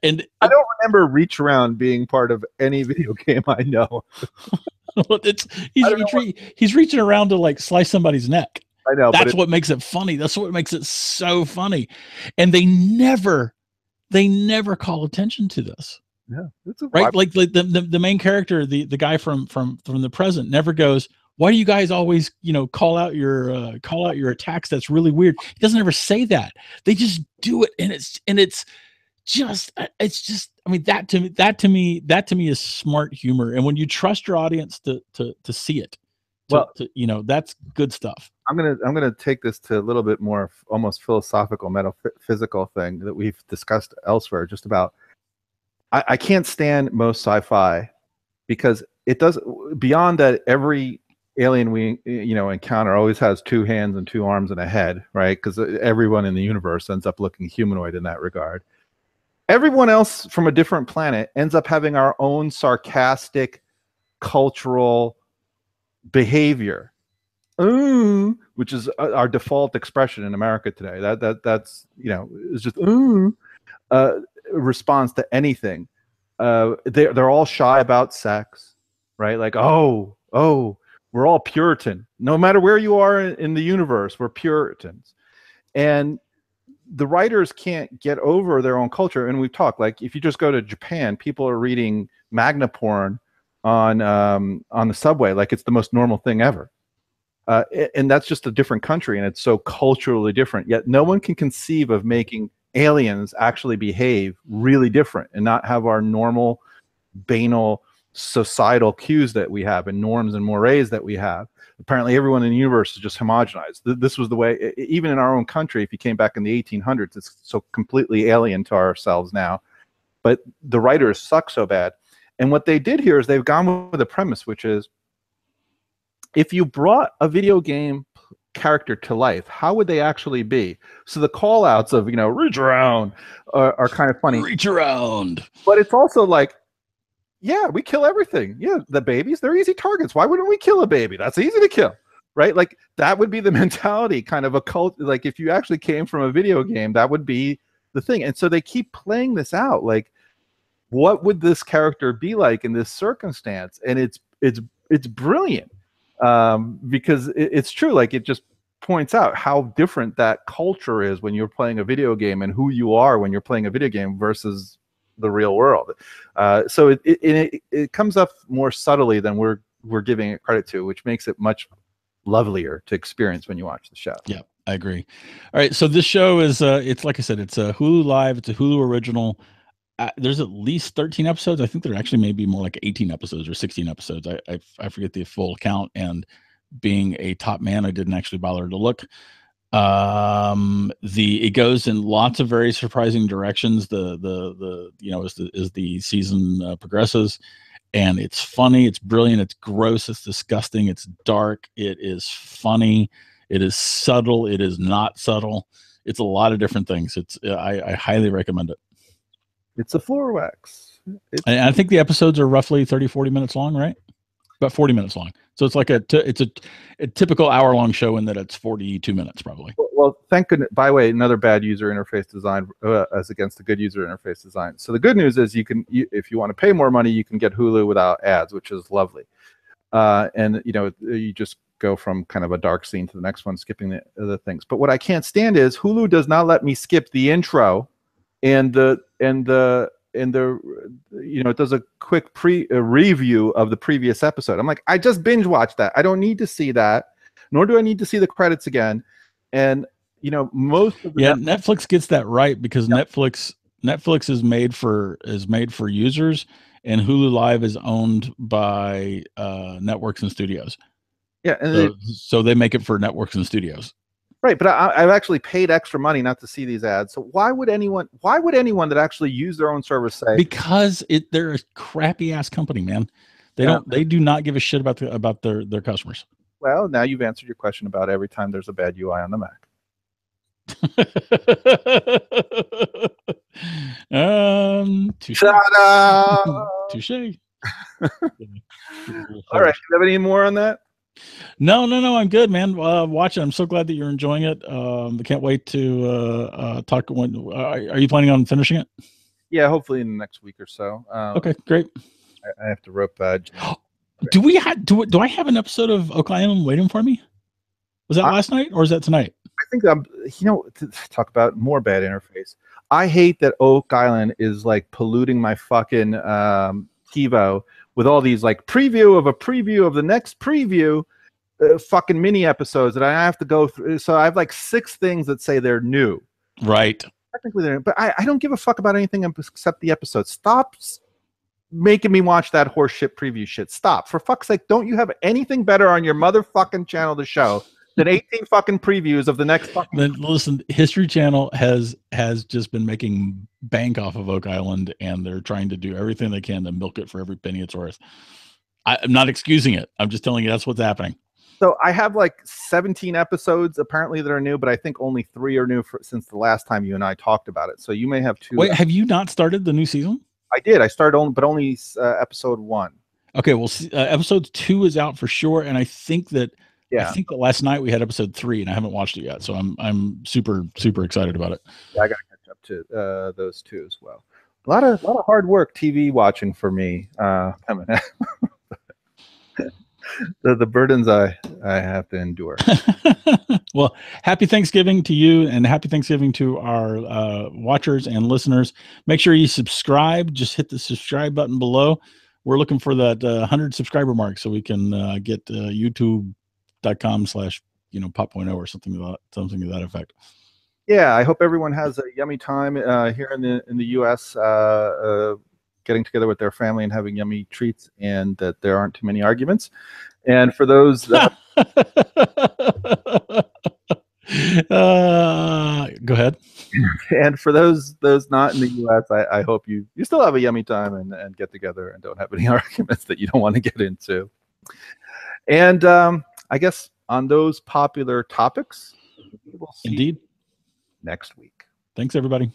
And I don't remember reach around being part of any video game I know. He's reaching around to like slice somebody's neck. I know. That's what makes it funny. That's what makes it so funny. And they never call attention to this. Yeah, right. Like the main character, the guy from the present never goes, why do you guys always, call out your attacks? That's really weird. He doesn't ever say that. They just do it. And it's just, I mean, that to me is smart humor. And when you trust your audience to see it, that's good stuff. I'm gonna take this to a little bit more almost philosophical, metaphysical thing that we've discussed elsewhere. Just about, I can't stand most sci-fi because it does, beyond that, every alien we encounter always has two hands and two arms and a head, right? Because everyone in the universe ends up looking humanoid in that regard. Everyone else from a different planet ends up having our own sarcastic cultural behavior, which is our default expression in America today. That's it's just response to anything. They're all shy about sex, right? Like, oh, we're all Puritan. No matter where you are in the universe, we're Puritans. And the writers can't get over their own culture. And we've talked, like, if you just go to Japan, people are reading Magna porn on the subway like it's the most normal thing ever. And that's just a different country, and it's so culturally different. Yet no one can conceive of making aliens actually behave really different and not have our normal banal societal cues that we have and norms and mores that we have. Apparently everyone in the universe is just homogenized. This was the way, even in our own country, if you came back in the 1800s, it's so completely alien to ourselves now. But the writers suck so bad. And what they did here is they've gone with a premise, which is, if you brought a video game character to life, how would they actually be? So the call outs of, reach around are kind of funny. Reach around. But it's also like, yeah, we kill everything. Yeah, the babies, they're easy targets. Why wouldn't we kill a baby? That's easy to kill, right? Like, that would be the mentality, kind of a cult. Like, if you actually came from a video game, that would be the thing. And so they keep playing this out. Like, what would this character be like in this circumstance? And it's brilliant, because it's true. Like, it just points out how different that culture is when you're playing a video game, and who you are when you're playing a video game versus the real world. So it comes up more subtly than we're giving it credit to, which makes it much lovelier to experience when you watch the show. Yeah, I agree. All right, so this show is it's, like I said, it's a Hulu Live. It's a Hulu original. There's at least 13 episodes. I think there actually may be more, like 18 episodes or 16 episodes. I forget the full count. And being a top man, I didn't actually bother to look. It goes in lots of very surprising directions. As the season progresses, and it's funny, it's brilliant, it's gross, it's disgusting, it's dark, it is funny, it is subtle, it is not subtle. It's a lot of different things. I highly recommend it. It's a floor wax. And I think the episodes are roughly 30-40 minutes long, right? About 40 minutes long. So it's like it's a typical hour-long show in that it's 42 minutes probably. Well, thank goodness. By the way, another bad user interface design as against the good user interface design. So the good news is if you want to pay more money, you can get Hulu without ads, which is lovely. And you just go from kind of a dark scene to the next one, skipping the things. But what I can't stand is Hulu does not let me skip the intro, and it does a quick review of the previous episode. I'm like, I just binge watched that. I don't need to see that, nor do I need to see the credits again. And most of the Netflix gets that right, because Netflix is made for users, and Hulu Live is owned by networks and studios. Yeah, and so they make it for networks and studios. Right, but I've actually paid extra money not to see these ads. So why would anyone that actually use their own service say? Because they're a crappy ass company, man. They do not give a shit about their customers. Well, now you've answered your question about every time there's a bad UI on the Mac. Touche. Touche. All right, do you have any more on that? No, I'm good, man. Watch it. I'm so glad that you're enjoying it. I can't wait to talk. Are you planning on finishing it? Yeah, hopefully in the next week or so. Okay, great. I have to rope Do I have an episode of Oak Island waiting for me? Was that last night or is that tonight? I think to talk about more bad interface. I hate that Oak Island is like polluting my fucking TiVo with all these like preview of the next preview fucking mini episodes that I have to go through. So I have like 6 things that say they're new. Right. Technically they're new, but I don't give a fuck about anything except the episode. Stop making me watch that horse shit preview shit. Stop. For fuck's sake, don't you have anything better on your motherfucking channel to show than 18 fucking previews of the next fucking... Then listen, History Channel has just been making bank off of Oak Island, and they're trying to do everything they can to milk it for every penny it's worth. I'm not excusing it. I'm just telling you that's what's happening. So I have like 17 episodes apparently that are new, but I think only 3 are new since the last time you and I talked about it. So you may have 2. Wait, have you not started the new season? I did. I started only episode 1. Okay, well, episode 2 is out for sure, and I think that last night we had episode 3, and I haven't watched it yet, so I'm super excited about it. Yeah, I got to catch up to those 2 as well. A lot of hard work TV watching for me coming out. the burdens I have to endure. Well, happy Thanksgiving to you, and happy Thanksgiving to our watchers and listeners. Make sure you subscribe. Just hit the subscribe button below. We're looking for that 100 subscriber mark so we can get youtube.com/pop.0 or something to that effect. Yeah, I hope everyone has a yummy time here in the U.S. Getting together with their family and having yummy treats, and that there aren't too many arguments. And for those go ahead. And for those not in the U.S., I hope you still have a yummy time and get together and don't have any arguments that you don't want to get into. And I guess on those popular topics, we will see Indeed next week. Thanks, everybody.